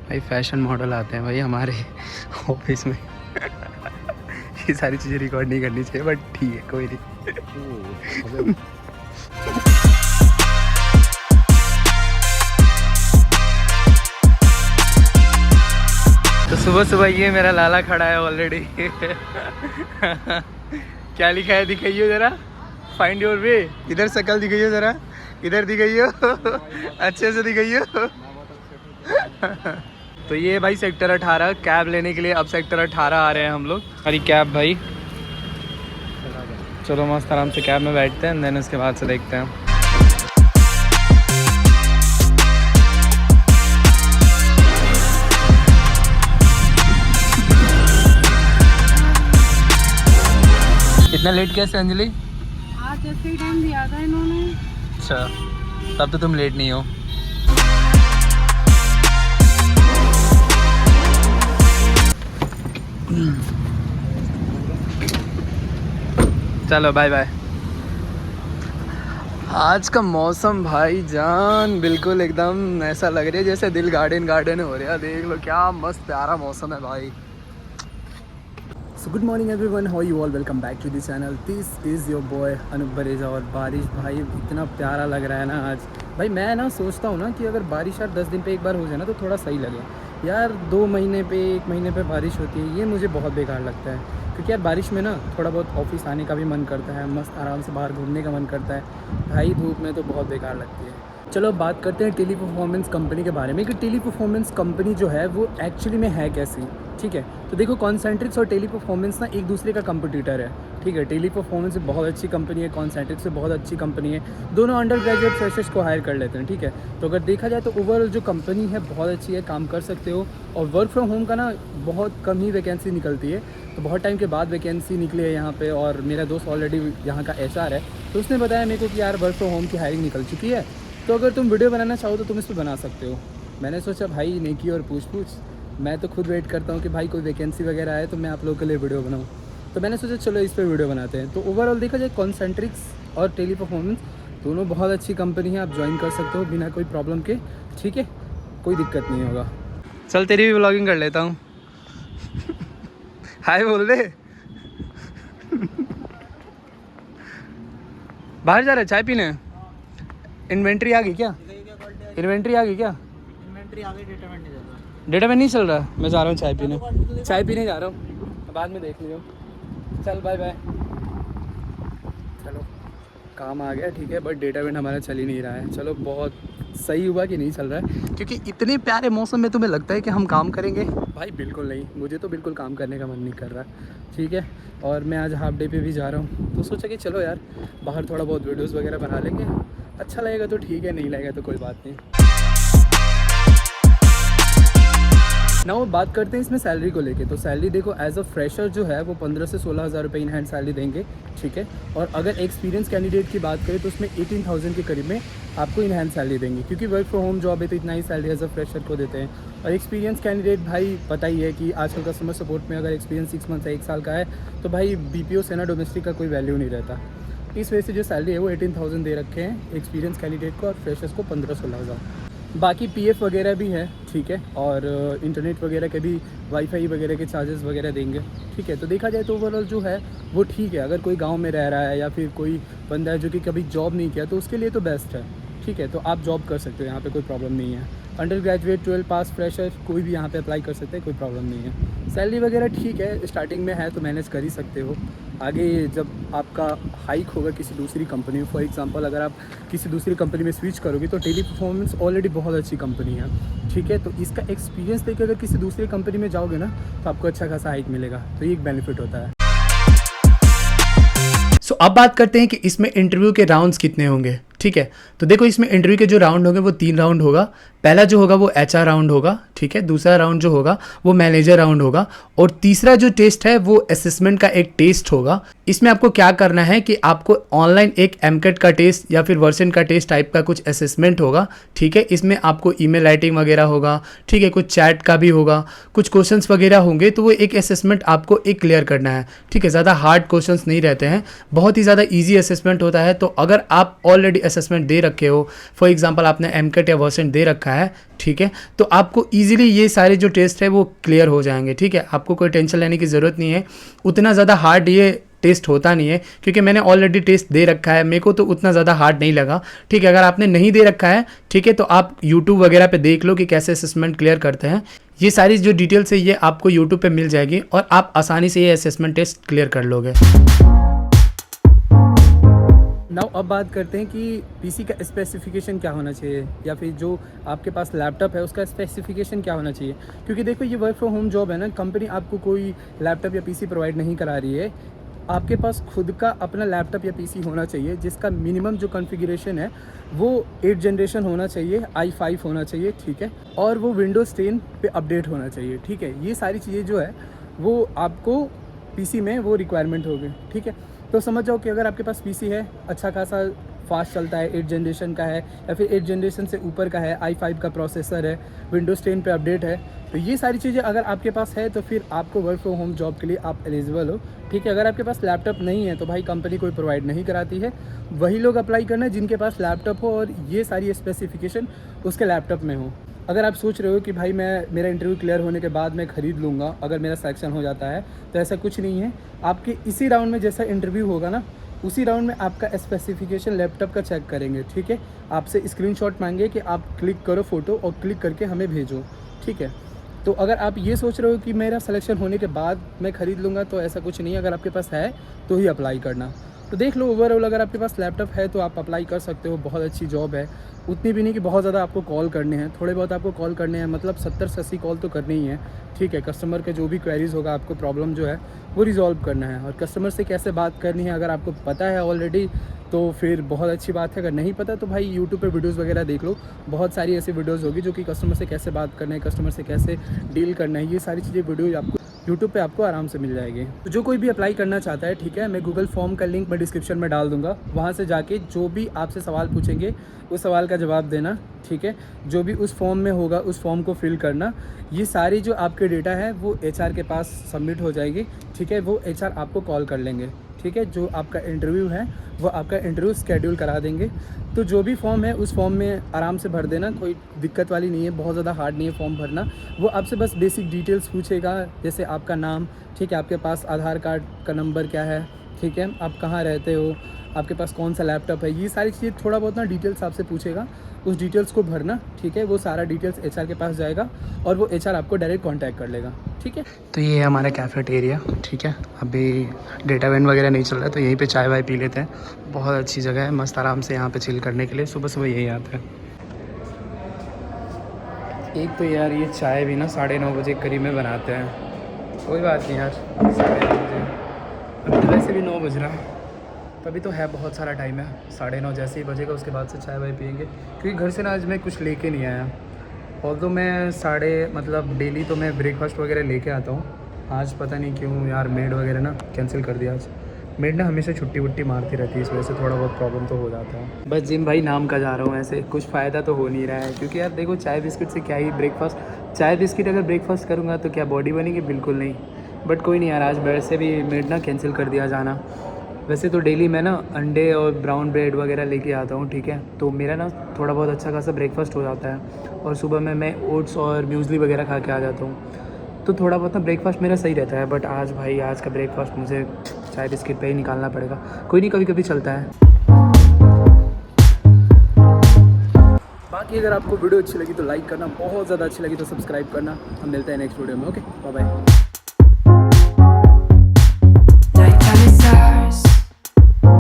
भाई fashion model आते हैं भाई हमारे ऑफिस में। ये सारी चीज़ें रिकॉर्ड नहीं करनी चाहिए बट ठीक है कोई नहीं। तो सुबह सुबह ये मेरा लाला खड़ा है ऑलरेडी। क्या लिखा है दिखाइए ज़रा, फाइंड योर वे। इधर शक्ल दिखाइए ज़रा, इधर दिखाइए, अच्छे से दिखाइए। तो ये भाई सेक्टर 18 कैब लेने के लिए अब सेक्टर 18 आ रहे हैं हम लोग। हमारी कैब भाई, चलो मस्त आराम से कैब में बैठते हैं, देन उसके बाद से देखते हैं। इतना लेट कैसे अंजलि? आज जैसे ही टाइम दिया था इन्होंने। अच्छा, तब तो तुम लेट नहीं हो। चलो बाय बाय। आज का मौसम भाई जान बिल्कुल एकदम ऐसा लग रहा है जैसे दिल गार्डन गार्डन हो रहा है। देख लो क्या मस्त प्यारा मौसम है भाई। So good morning everyone, how you all, welcome back to this channel. This is your boy Anoop Bareja. और बारिश भाई इतना प्यारा लग रहा है ना आज। भाई मैं ना सोचता हूँ ना कि अगर बारिश यार 10 दिन पे एक बार हो जाए ना तो थोड़ा सही लगे यार। 2 महीने पे 1 महीने पे बारिश होती है, ये मुझे बहुत बेकार लगता है। क्योंकि यार बारिश में ना थोड़ा बहुत ऑफिस आने का भी मन करता है, मस्त आराम से बाहर घूमने का मन करता है। भाई धूप में तो बहुत बेकार लगती है। चलो अब बात करते हैं टेली परफॉर्मेंस कंपनी के बारे में कि टेली परफॉर्मेंस कंपनी जो है वो एक्चुअली में है कैसी। ठीक है, तो देखो कॉन्सेंट्रिक्स और टेली परफॉर्मेंस ना एक दूसरे का कंपटीटर है। ठीक है, टेली परफॉर्मेंस बहुत अच्छी कंपनी है, कॉन्सेंट्रिक्स से बहुत अच्छी कंपनी है। दोनों अंडर ग्रेजुएट फ्रेशर्स को हायर कर लेते हैं। ठीक है, तो अगर देखा जाए तो ओवरऑल जो कंपनी है बहुत अच्छी है, काम कर सकते हो। और वर्क फ्रॉम होम का ना बहुत कम ही वैकेंसी निकलती है, तो बहुत टाइम के बाद वैकेंसी निकली है यहाँ पे। और मेरा दोस्त ऑलरेडी यहाँ का HR है, तो उसने बताया मेरे को कि यार वर्क फ्रॉम होम की हायरिंग निकल चुकी है, तो अगर तुम वीडियो बनाना चाहो तो तुम इस पर बना सकते हो। मैंने सोचा भाई नेकी और पूछ मैं तो खुद वेट करता हूँ कि भाई कोई वैकेंसी वगैरह आए तो मैं आप लोगों के लिए वीडियो बनाऊँ। तो मैंने सोचा चलो इस पर वीडियो बनाते हैं। तो ओवरऑल देखा जाए कॉन्सेंट्रिक्स और टेली परफॉर्मेंस दोनों बहुत अच्छी कंपनी है, आप ज्वाइन कर सकते हो बिना कोई प्रॉब्लम के। ठीक है, कोई दिक्कत नहीं होगा। चल तेरी भी व्लॉगिंग कर लेता हूँ। हाय बोल दे। बाहर जा रहा है चाय पीने? इन्वेंट्री आ गई क्या? इन्वेंट्री आ गई क्या? इन्वेंट्री आ गई, डेटाबेस नहीं चल रहा। डेटाबेस नहीं चल रहा? मैं जा रहा हूँ चाय पीने। चाय पीने जा रहा हूँ, बाद में देख लियो। चल बाय बाय। चलो काम आ गया, ठीक है, बट डेटाबेस हमारा चल ही नहीं रहा है। चलो बहुत सही हुआ कि नहीं चल रहा है, क्योंकि इतने प्यारे मौसम में तुम्हें लगता है कि हम काम करेंगे? भाई बिल्कुल नहीं, मुझे तो बिल्कुल काम करने का मन नहीं कर रहा। ठीक है, और मैं आज हाफ डे पे भी जा रहा हूँ, तो सोचा कि चलो यार बाहर थोड़ा बहुत वीडियोज़ वगैरह बना लेंगे। अच्छा लगेगा तो ठीक है, नहीं लगेगा तो कोई बात नहीं। ना वो बात करते हैं इसमें सैलरी को लेके। तो सैलरी देखो एज अ फ्रेशर जो है वो 15 से 16 हज़ार रुपये इन हैंड सैलरी देंगे। ठीक है, और अगर एक्सपीरियंस कैंडिडेट की बात करें तो उसमें 18,000 के करीब में आपको इन हैंड सैलरी देंगे, क्योंकि वर्क फ्रॉम होम जॉब है तो इतना ही सैलरी एज अ फ्रेशर को देते हैं। और एक्सपीरियंस कैंडिडेट भाई पता ही है कि आजकल कस्टमर सपोर्ट में अगर एक्सपीरियंस 6 मंथ या 1 साल का है तो भाई BPO से ना डोमेस्टिक का कोई वैल्यू नहीं रहता। इस वजह से जो सैलरी है वो 18,000 दे रखे हैं एक्सपीरियंस कैंडिडेट को, और फ्रेशर्स को 15-16 हज़ार। बाकी PF वगैरह भी है। ठीक है, और इंटरनेट वगैरह के भी वाईफाई वगैरह के चार्जेस वगैरह देंगे। ठीक है, तो देखा जाए तो ओवरऑल जो है वो ठीक है। अगर कोई गांव में रह रहा है या फिर कोई बंदा है जो कि कभी जॉब नहीं किया तो उसके लिए तो बेस्ट है। ठीक है, तो आप जॉब कर सकते हो, यहाँ पे कोई प्रॉब्लम नहीं है। अंडर ग्रेजुएट 12 पास फ्रेशर कोई भी यहाँ पे अप्लाई कर सकते हैं, कोई प्रॉब्लम नहीं है। सैलरी वगैरह ठीक है, स्टार्टिंग में है तो मैनेज कर ही सकते हो। आगे जब आपका हाइक होगा किसी दूसरी कंपनी में, फॉर एग्जांपल अगर आप किसी दूसरी कंपनी में स्विच करोगे तो टेली परफॉर्मेंस ऑलरेडी बहुत अच्छी कंपनी है। ठीक है, तो इसका एक्सपीरियंस देकर अगर किसी दूसरी कंपनी में जाओगे ना तो आपको अच्छा खासा हाइक मिलेगा, तो ये एक बेनिफिट होता है। सो अब बात करते हैं कि इसमें इंटरव्यू के राउंड्स कितने होंगे। ठीक है, तो देखो इसमें इंटरव्यू के जो राउंड होंगे वो 3 राउंड होगा। पहला जो होगा वो HR राउंड होगा। ठीक है, दूसरा राउंड जो होगा वो मैनेजर राउंड होगा, और तीसरा जो टेस्ट है वो असेसमेंट का एक टेस्ट होगा। इसमें आपको क्या करना है कि आपको ऑनलाइन एक MCAT का टेस्ट या फिर वर्सन का टेस्ट टाइप का कुछ असेसमेंट होगा। ठीक है, इसमें आपको ईमेल राइटिंग वगैरह होगा। ठीक है, कुछ चैट का भी होगा, कुछ क्वेश्चंस वगैरह होंगे, तो वो एक असेसमेंट आपको एक क्लियर करना है। ठीक है, ज़्यादा हार्ड क्वेश्चंस नहीं रहते हैं, बहुत ही ज़्यादा ईजी असेसमेंट होता है। तो अगर आप ऑलरेडी असेसमेंट दे रखे हो, फॉर एग्जांपल आपने MCAT या वर्सन दे रखा है, ठीक है। तो आपको ईजिली ये सारे जो टेस्ट है वो क्लियर हो जाएंगे, ठीक है। आपको कोई टेंशन लेने की ज़रूरत नहीं है, उतना ज़्यादा हार्ड ये टेस्ट होता नहीं है, क्योंकि मैंने ऑलरेडी टेस्ट दे रखा है, मेरे को तो उतना ज़्यादा हार्ड नहीं लगा, ठीक है। अगर आपने नहीं दे रखा है, ठीक है, तो आप यूट्यूब वगैरह पे देख लो कि कैसे असेसमेंट क्लियर करते हैं। ये सारी जो डिटेल्स है ये आपको यूट्यूब पे मिल जाएगी और आप आसानी से ये असेसमेंट टेस्ट क्लियर कर लोगे। नाउ अब बात करते हैं कि पीसी का स्पेसिफिकेशन क्या होना चाहिए, या फिर जो आपके पास लैपटॉप है उसका स्पेसिफिकेशन क्या होना चाहिए। क्योंकि देखो ये वर्क फ्रॉम होम जॉब है ना, कंपनी आपको कोई लैपटॉप या पीसी प्रोवाइड नहीं करा रही है। आपके पास खुद का अपना लैपटॉप या पीसी होना चाहिए जिसका मिनिमम जो कॉन्फ़िगरेशन है वो 8 जनरेशन होना चाहिए, i5 होना चाहिए, ठीक है। और वो विंडोज़ 10 पे अपडेट होना चाहिए, ठीक है। ये सारी चीज़ें जो है वो आपको पीसी में वो रिक्वायरमेंट होगी, ठीक है। तो समझ जाओ कि अगर आपके पास पीसी है, अच्छा खासा फास्ट चलता है, 8 जनरेशन का है या फिर 8 जनरेशन से ऊपर का है, i5 का प्रोसेसर है, विंडोज़ 10 पे अपडेट है, तो ये सारी चीज़ें अगर आपके पास है तो फिर आपको वर्क फ्रॉम होम जॉब के लिए आप एलिजिबल हो, ठीक है। अगर आपके पास लैपटॉप नहीं है तो भाई कंपनी कोई प्रोवाइड नहीं कराती है, वही लोग अप्लाई करना जिनके पास लैपटॉप हो और ये सारी स्पेसिफिकेशन उसके लैपटॉप में हो। अगर आप सोच रहे हो कि भाई मेरा इंटरव्यू क्लियर होने के बाद मैं ख़रीद लूँगा अगर मेरा सिलेक्शन हो जाता है, तो ऐसा कुछ नहीं है। आपके इसी राउंड में जैसा इंटरव्यू होगा ना, उसी राउंड में आपका स्पेसिफिकेशन लैपटॉप का चेक करेंगे, ठीक है। आपसे स्क्रीनशॉट मांगे कि आप क्लिक करो फ़ोटो और क्लिक करके हमें भेजो, ठीक है। तो अगर आप ये सोच रहे हो कि मेरा सिलेक्शन होने के बाद मैं ख़रीद लूँगा, तो ऐसा कुछ नहीं है। अगर आपके पास है तो ही अप्लाई करना। तो देख लो ओवरऑल अगर आपके पास लैपटॉप है तो आप अप्लाई कर सकते हो, बहुत अच्छी जॉब है। उतनी भी नहीं कि बहुत ज़्यादा आपको कॉल करने हैं, थोड़े बहुत आपको कॉल करने हैं, मतलब 70 से 80 कॉल तो करने ही है, ठीक है। कस्टमर के जो भी क्वेरीज़ होगा, आपको प्रॉब्लम जो है वो रिजॉल्व करना है। और कस्टमर से कैसे बात करनी है अगर आपको पता है ऑलरेडी तो फिर बहुत अच्छी बात है। अगर नहीं पता तो भाई यूट्यूब पे वीडियोस वगैरह देख लो, बहुत सारी ऐसी वीडियोस होगी जो कि कस्टमर से कैसे बात करना है, कस्टमर से कैसे डील करना है, ये सारी चीज़ें वीडियो आपको यूट्यूब पे आपको आराम से मिल जाएगी। तो जो कोई भी अप्लाई करना चाहता है, ठीक है, मैं गूगल फॉर्म का लिंक मैं डिस्क्रिप्शन में डाल दूंगा, वहाँ से जाके जो भी आपसे सवाल पूछेंगे उस सवाल का जवाब देना, ठीक है। जो भी उस फॉर्म में होगा उस फॉर्म को फिल करना। ये सारी जो आपके डेटा है वो एचआर के पास सबमिट हो जाएगी, ठीक है। वो एचआर आपको कॉल कर लेंगे, ठीक है। जो आपका इंटरव्यू है वो आपका इंटरव्यू स्केड्यूल करा देंगे। तो जो भी फॉर्म है उस फॉर्म में आराम से भर देना, कोई दिक्कत वाली नहीं है, बहुत ज़्यादा हार्ड नहीं है फॉर्म भरना। वो आपसे बस बेसिक डिटेल्स पूछेगा, जैसे आपका नाम, ठीक है, आपके पास आधार कार्ड का नंबर क्या है, ठीक है, आप कहाँ रहते हो, आपके पास कौन सा लैपटॉप है, ये सारी चीज़ें थोड़ा बहुत ना डिटेल्स आपसे पूछेगा, उस डिटेल्स को भरना, ठीक है। वो सारा डिटेल्स एचआर के पास जाएगा और वो एचआर आपको डायरेक्ट कांटेक्ट कर लेगा, ठीक है। तो ये है हमारा कैफ़ेटेरिया, ठीक है। अभी डेटा वेंट वगैरह नहीं चल रहा है तो यहीं पे चाय वाय पी लेते हैं। बहुत अच्छी जगह है, मस्त आराम से यहाँ पे चिल करने के लिए सुबह सुबह यही आते हैं। एक तो यार ये चाय भी ना 9:30 बजे करीब में बनाते हैं, कोई बात नहीं यार, 9:30 बजे अभी तो वैसे भी 9 बज रहा है, तभी तो है बहुत सारा टाइम है। 9:30 जैसे ही बजेगा उसके बाद से चाय वाय पियेंगे, क्योंकि घर से ना आज मैं कुछ लेके नहीं आया। और तो मैं डेली तो मैं ब्रेकफास्ट वगैरह लेके आता हूँ। आज पता नहीं क्यों यार मेड वगैरह ना कैंसिल कर दिया। आज मेड ना हमेशा छुट्टी वुट्टी मारती रहती है, इस वजह से थोड़ा बहुत प्रॉब्लम तो हो जाता है। बस जिम भाई नाम का जा रहा हूँ, ऐसे कुछ फ़ायदा तो हो नहीं रहा है, क्योंकि यार देखो चाय बिस्किट से क्या ही ब्रेकफास्ट, चाय बिस्किट अगर ब्रेकफास्ट करूँगा तो क्या बॉडी बनेगी, बिल्कुल नहीं। बट कोई नहीं यार, आज वैसे भी मेड ना कैंसिल कर दिया जाना। वैसे तो डेली मैं ना अंडे और ब्राउन ब्रेड वगैरह लेके आता हूँ, ठीक है। तो मेरा ना थोड़ा बहुत अच्छा खासा ब्रेकफास्ट हो जाता है, और सुबह में मैं ओट्स और म्यूज़ली वगैरह खा के आ जाता हूँ, तो थोड़ा बहुत ना ब्रेकफास्ट मेरा सही रहता है। बट आज भाई आज का ब्रेकफास्ट मुझे चाय बिस्किट पे ही निकालना पड़ेगा, कोई नहीं, कभी कभी चलता है। बाकी अगर आपको वीडियो अच्छी लगी तो लाइक करना, बहुत ज़्यादा अच्छी लगी तो सब्सक्राइब करना। हम मिलते हैं नेक्स्ट वीडियो में, ओके, बाय बाय।